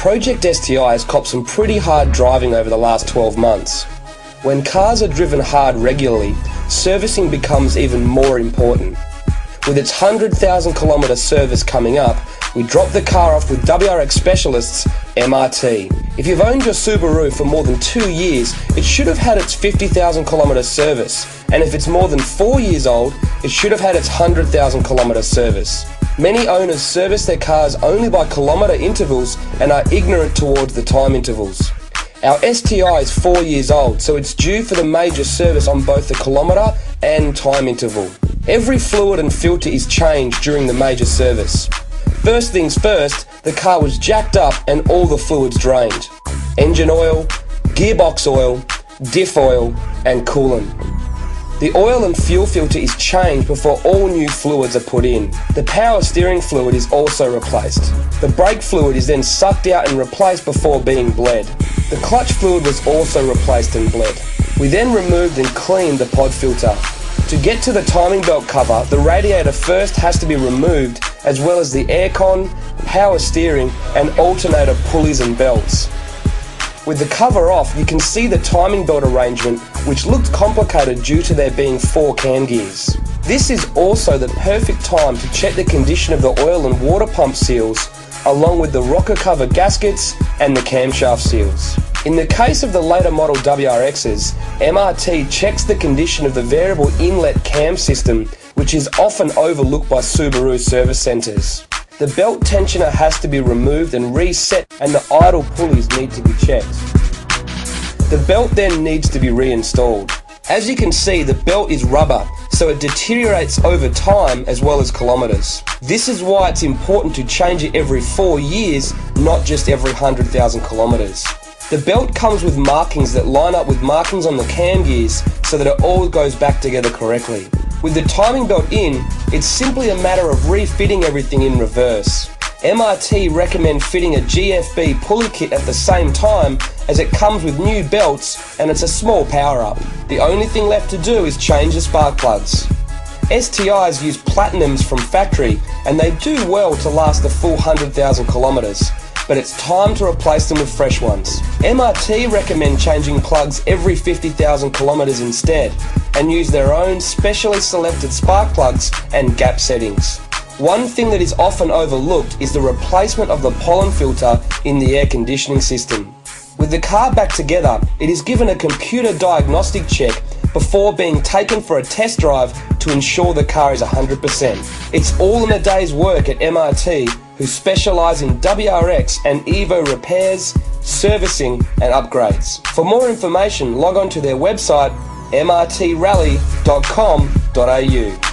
Project STI has copped some pretty hard driving over the last 12 months. When cars are driven hard regularly, servicing becomes even more important. With its 100,000 kilometre service coming up, we drop the car off with WRX Specialists MRT. If you've owned your Subaru for more than 2 years, it should have had its 50,000 kilometre service, and if it's more than 4 years old, it should have had its 100,000 kilometre service. Many owners service their cars only by kilometre intervals and are ignorant towards the time intervals. Our STI is 4 years old, so it's due for the major service on both the kilometre and time interval. Every fluid and filter is changed during the major service. First things first, the car was jacked up and all the fluids drained. Engine oil, gearbox oil, diff oil and coolant. The oil and fuel filter is changed before all new fluids are put in. The power steering fluid is also replaced. The brake fluid is then sucked out and replaced before being bled. The clutch fluid was also replaced and bled. We then removed and cleaned the pod filter. To get to the timing belt cover, the radiator first has to be removed, as well as the aircon, power steering and alternator pulleys and belts. With the cover off, you can see the timing belt arrangement, which looked complicated due to there being 4 cam gears. This is also the perfect time to check the condition of the oil and water pump seals, along with the rocker cover gaskets and the camshaft seals. In the case of the later model WRXs, MRT checks the condition of the variable inlet cam system, which is often overlooked by Subaru service centres. The belt tensioner has to be removed and reset, and the idle pulleys need to be checked. The belt then needs to be reinstalled. As you can see, the belt is rubber, so it deteriorates over time as well as kilometres. This is why it's important to change it every 4 years, not just every 100,000 kilometres. The belt comes with markings that line up with markings on the cam gears so that it all goes back together correctly. With the timing belt in, it's simply a matter of refitting everything in reverse. MRT recommend fitting a GFB pulley kit at the same time, as it comes with new belts and it's a small power up. The only thing left to do is change the spark plugs. STIs use platinums from factory and they do well to last the full 100,000 kilometres, but it's time to replace them with fresh ones. MRT recommend changing plugs every 50,000 kilometres instead, and use their own specially selected spark plugs and gap settings. One thing that is often overlooked is the replacement of the pollen filter in the air conditioning system. With the car back together, it is given a computer diagnostic check before being taken for a test drive to ensure the car is 100%. It's all in a day's work at MRT, who specialise in WRX and Evo repairs, servicing and upgrades. For more information, log on to their website mrtrally.com.au.